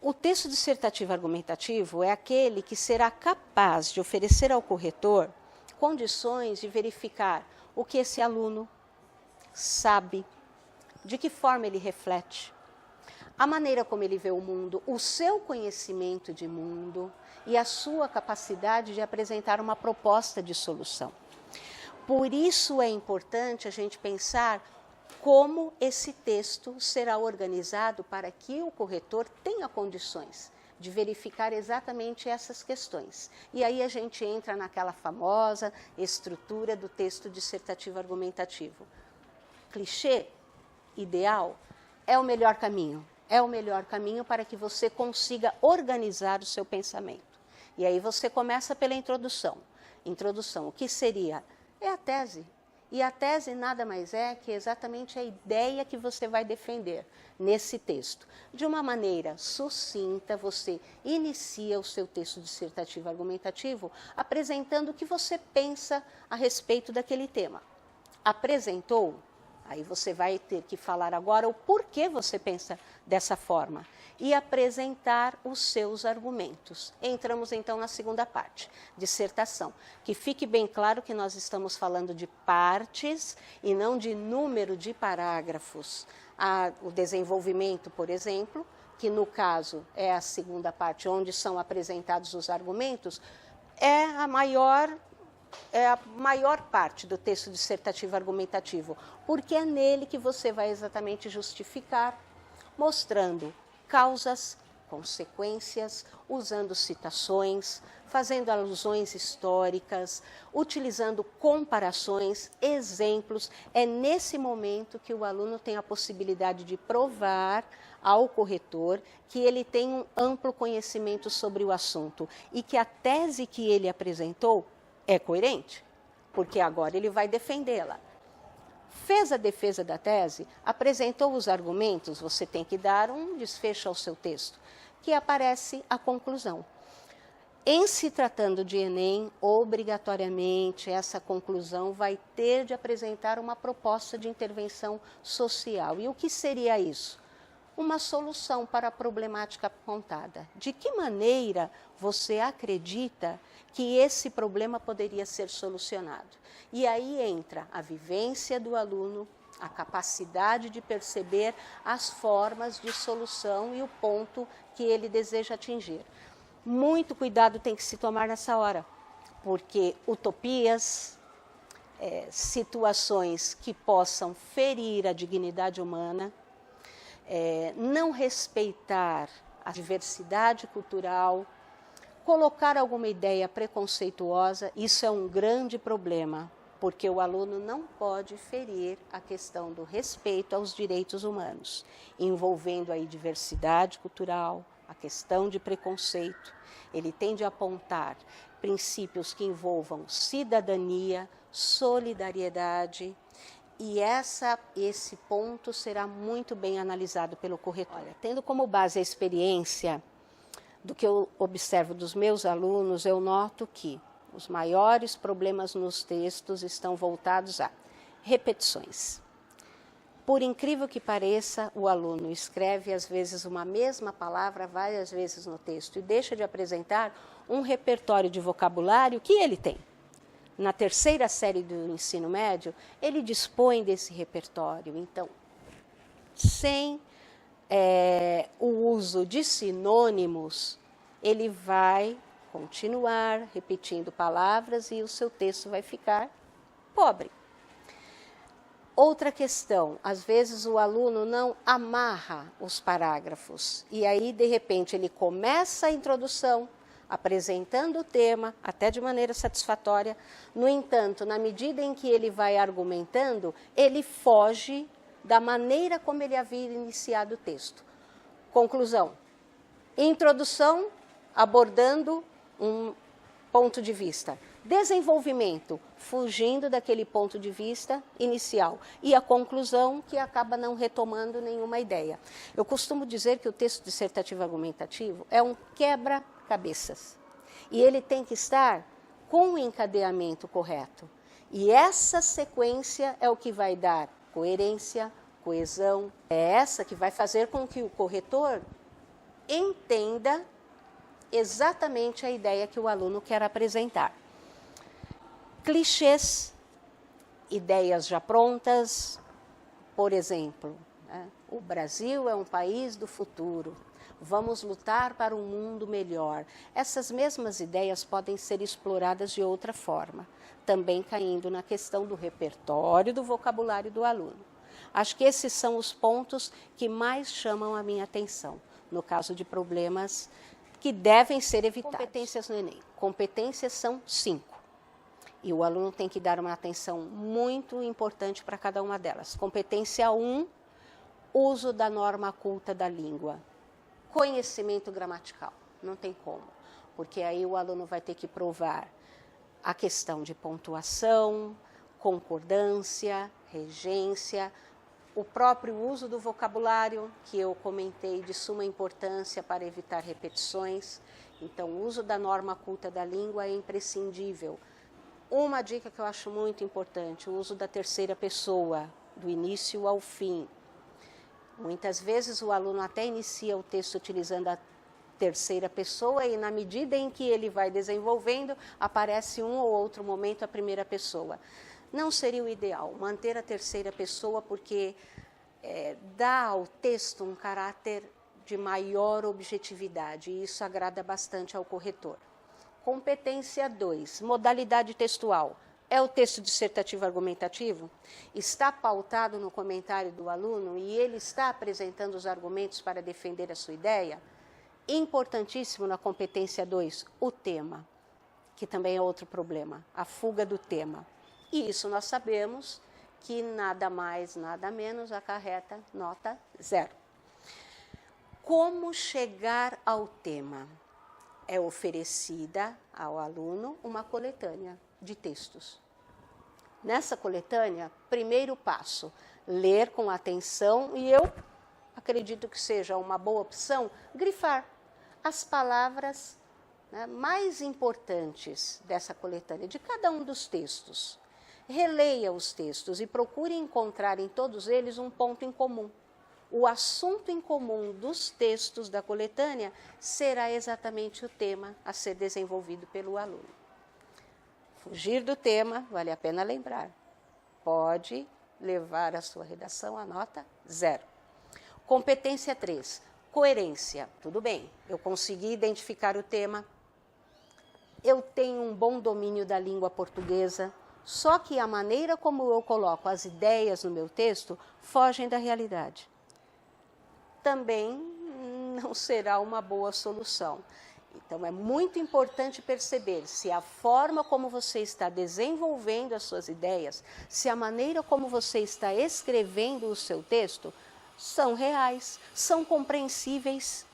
O texto dissertativo argumentativo é aquele que será capaz de oferecer ao corretor condições de verificar o que esse aluno sabe, de que forma ele reflete, a maneira como ele vê o mundo, o seu conhecimento de mundo e a sua capacidade de apresentar uma proposta de solução. Por isso é importante a gente pensar como esse texto será organizado para que o corretor tenha condições de verificar exatamente essas questões. E aí a gente entra naquela famosa estrutura do texto dissertativo argumentativo. Clichê, ideal, é o melhor caminho. É o melhor caminho para que você consiga organizar o seu pensamento. E aí você começa pela introdução. Introdução, o que seria? É a tese. E a tese nada mais é que exatamente a ideia que você vai defender nesse texto. De uma maneira sucinta, você inicia o seu texto dissertativo argumentativo apresentando o que você pensa a respeito daquele tema. Apresentou? Aí você vai ter que falar agora o porquê você pensa dessa forma e apresentar os seus argumentos. Entramos então na segunda parte, dissertação. Que fique bem claro que nós estamos falando de partes e não de número de parágrafos. O desenvolvimento, por exemplo, que no caso é a segunda parte, onde são apresentados os argumentos, é a maior parte do texto dissertativo argumentativo, porque é nele que você vai exatamente justificar, mostrando causas, consequências, usando citações, fazendo alusões históricas, utilizando comparações, exemplos. É nesse momento que o aluno tem a possibilidade de provar ao corretor que ele tem um amplo conhecimento sobre o assunto e que a tese que ele apresentou é coerente, porque agora ele vai defendê-la. Fez a defesa da tese, apresentou os argumentos, você tem que dar um desfecho ao seu texto, que aparece a conclusão. Em se tratando de Enem, obrigatoriamente essa conclusão vai ter de apresentar uma proposta de intervenção social. E o que seria isso? Uma solução para a problemática apontada. De que maneira você acredita que esse problema poderia ser solucionado? E aí entra a vivência do aluno, a capacidade de perceber as formas de solução e o ponto que ele deseja atingir. Muito cuidado tem que se tomar nessa hora, porque utopias, situações que possam ferir a dignidade humana, não respeitar a diversidade cultural, colocar alguma ideia preconceituosa, isso é um grande problema, porque o aluno não pode ferir a questão do respeito aos direitos humanos, envolvendo aí diversidade cultural, a questão de preconceito. Ele tem de apontar princípios que envolvam cidadania, solidariedade, e esse ponto será muito bem analisado pelo corretor. Olha, tendo como base a experiência do que eu observo dos meus alunos, eu noto que os maiores problemas nos textos estão voltados a repetições. Por incrível que pareça, o aluno escreve às vezes uma mesma palavra várias vezes no texto e deixa de apresentar um repertório de vocabulário que ele tem. Na terceira série do ensino médio, ele dispõe desse repertório. Então, sem o uso de sinônimos, ele vai continuar repetindo palavras e o seu texto vai ficar pobre. Outra questão, às vezes o aluno não amarra os parágrafos e aí, de repente, ele começa a introdução, apresentando o tema, até de maneira satisfatória. No entanto, na medida em que ele vai argumentando, ele foge da maneira como ele havia iniciado o texto. Conclusão. Introdução, abordando um ponto de vista. Desenvolvimento, fugindo daquele ponto de vista inicial. E a conclusão, que acaba não retomando nenhuma ideia. Eu costumo dizer que o texto dissertativo argumentativo é um quebra-cabeças. E ele tem que estar com o encadeamento correto. E essa sequência é o que vai dar coerência, coesão, é essa que vai fazer com que o corretor entenda exatamente a ideia que o aluno quer apresentar. Clichês, ideias já prontas, por exemplo, né? O Brasil é um país do futuro, vamos lutar para um mundo melhor. Essas mesmas ideias podem ser exploradas de outra forma, também caindo na questão do repertório do vocabulário do aluno. Acho que esses são os pontos que mais chamam a minha atenção, no caso de problemas que devem ser evitados. Competências no Enem. Competências são 5. E o aluno tem que dar uma atenção muito importante para cada uma delas. Competência 1, uso da norma culta da língua. Conhecimento gramatical. Não tem como, porque aí o aluno vai ter que provar a questão de pontuação, concordância, regência, o próprio uso do vocabulário, que eu comentei de suma importância para evitar repetições. Então, o uso da norma culta da língua é imprescindível. Uma dica que eu acho muito importante, o uso da terceira pessoa, do início ao fim. Muitas vezes o aluno até inicia o texto utilizando a terceira pessoa e na medida em que ele vai desenvolvendo, aparece um ou outro momento a primeira pessoa. Não seria o ideal manter a terceira pessoa porque dá ao texto um caráter de maior objetividade e isso agrada bastante ao corretor. Competência 2, modalidade textual. É o texto dissertativo argumentativo? Está pautado no comentário do aluno e ele está apresentando os argumentos para defender a sua ideia? Importantíssimo na competência 2, o tema, que também é outro problema, a fuga do tema. E isso nós sabemos que nada mais, nada menos acarreta nota 0. Como chegar ao tema? É oferecida ao aluno uma coletânea de textos. Nessa coletânea, primeiro passo, ler com atenção e eu acredito que seja uma boa opção grifar as palavras, né, mais importantes dessa coletânea, de cada um dos textos. Releia os textos e procure encontrar em todos eles um ponto em comum. O assunto em comum dos textos da coletânea será exatamente o tema a ser desenvolvido pelo aluno. Fugir do tema, vale a pena lembrar, pode levar a sua redação a nota 0. Competência 3, coerência. Tudo bem, eu consegui identificar o tema, eu tenho um bom domínio da língua portuguesa, só que a maneira como eu coloco as ideias no meu texto fogem da realidade. Também não será uma boa solução. Então, é muito importante perceber se a forma como você está desenvolvendo as suas ideias, se a maneira como você está escrevendo o seu texto, são reais, são compreensíveis.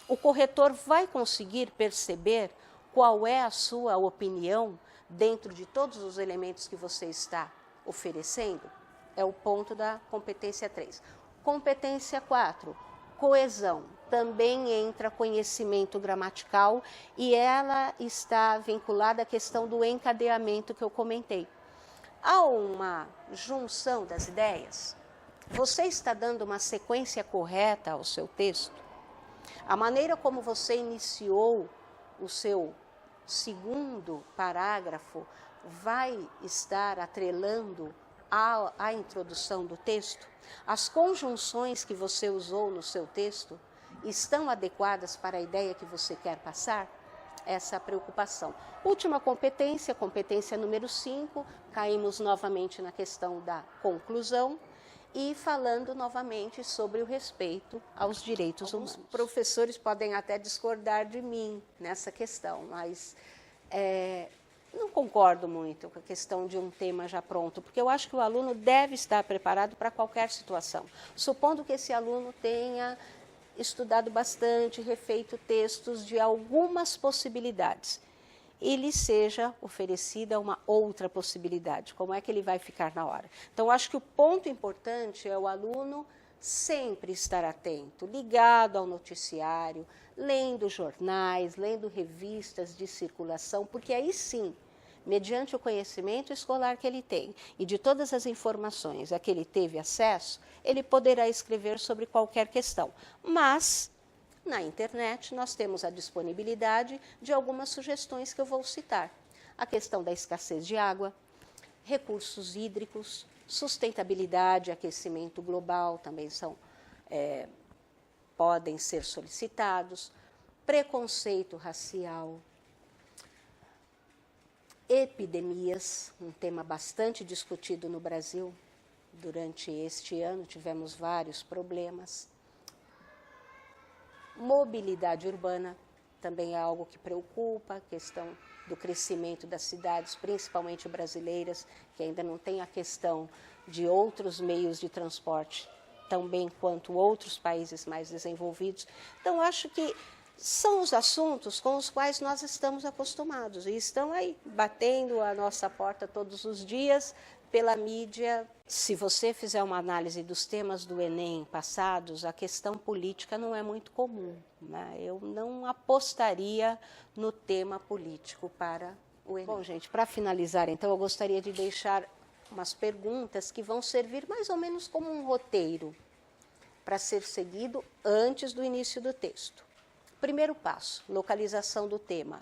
O corretor vai conseguir perceber qual é a sua opinião dentro de todos os elementos que você está oferecendo? É o ponto da competência 3. Competência 4, coesão. Também entra conhecimento gramatical e ela está vinculada à questão do encadeamento que eu comentei. Há uma junção das ideias? Você está dando uma sequência correta ao seu texto? A maneira como você iniciou o seu segundo parágrafo vai estar atrelando à introdução do texto? As conjunções que você usou no seu texto estão adequadas para a ideia que você quer passar? Essa é a preocupação. Última competência, competência número 5, caímos novamente na questão da conclusão e falando novamente sobre o respeito aos direitos humanos. Os professores podem até discordar de mim nessa questão, mas não concordo muito com a questão de um tema já pronto, porque eu acho que o aluno deve estar preparado para qualquer situação. Supondo que esse aluno tenha estudado bastante, refeito textos de algumas possibilidades, e lhe seja oferecida uma outra possibilidade. Como é que ele vai ficar na hora? Então, acho que o ponto importante é o aluno sempre estar atento, ligado ao noticiário, lendo jornais, lendo revistas de circulação, porque aí sim mediante o conhecimento escolar que ele tem e de todas as informações a que ele teve acesso, ele poderá escrever sobre qualquer questão. Mas, na internet, nós temos a disponibilidade de algumas sugestões que eu vou citar. A questão da escassez de água, recursos hídricos, sustentabilidade, aquecimento global também podem ser solicitados, preconceito racial, epidemias, um tema bastante discutido no Brasil. Durante este ano tivemos vários problemas. Mobilidade urbana também é algo que preocupa, a questão do crescimento das cidades, principalmente brasileiras, que ainda não tem a questão de outros meios de transporte, tão bem quanto outros países mais desenvolvidos. Então, acho que são os assuntos com os quais nós estamos acostumados e estão aí, batendo a nossa porta todos os dias pela mídia. Se você fizer uma análise dos temas do Enem passados, a questão política não é muito comum, né? Eu não apostaria no tema político para o Enem. Bom, gente, para finalizar, então, eu gostaria de deixar umas perguntas que vão servir mais ou menos como um roteiro para ser seguido antes do início do texto. Primeiro passo, localização do tema.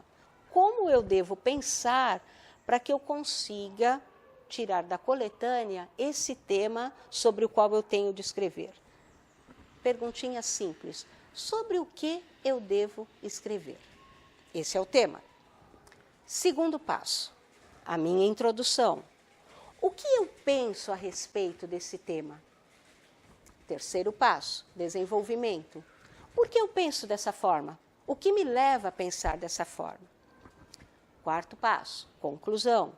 Como eu devo pensar para que eu consiga tirar da coletânea esse tema sobre o qual eu tenho de escrever? Perguntinha simples. Sobre o que eu devo escrever? Esse é o tema. Segundo passo, a minha introdução. O que eu penso a respeito desse tema? Terceiro passo, desenvolvimento. Por que eu penso dessa forma? O que me leva a pensar dessa forma? Quarto passo, conclusão.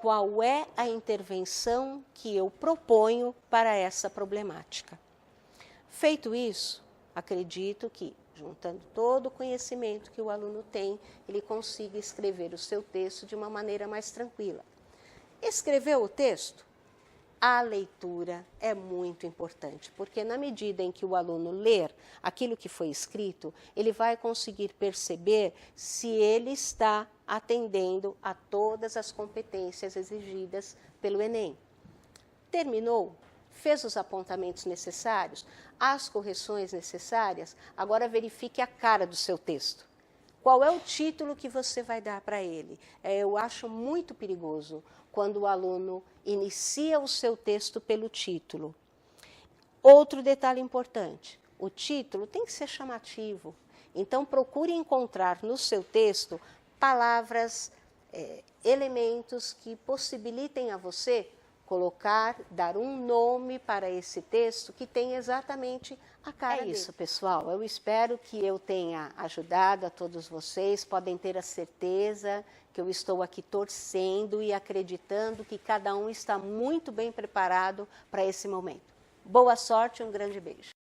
Qual é a intervenção que eu proponho para essa problemática? Feito isso, acredito que, juntando todo o conhecimento que o aluno tem, ele consiga escrever o seu texto de uma maneira mais tranquila. Escreveu o texto? A leitura é muito importante, porque na medida em que o aluno ler aquilo que foi escrito, ele vai conseguir perceber se ele está atendendo a todas as competências exigidas pelo Enem. Terminou? Fez os apontamentos necessários? As correções necessárias? Agora verifique a cara do seu texto. Qual é o título que você vai dar para ele? Eu acho muito perigoso quando o aluno inicia o seu texto pelo título. Outro detalhe importante, o título tem que ser chamativo. Então, procure encontrar no seu texto palavras, elementos que possibilitem a você colocar, dar um nome para esse texto que tem exatamente a cara dele. É isso, pessoal. Eu espero que eu tenha ajudado a todos vocês. Podem ter a certeza que eu estou aqui torcendo e acreditando que cada um está muito bem preparado para esse momento. Boa sorte e um grande beijo.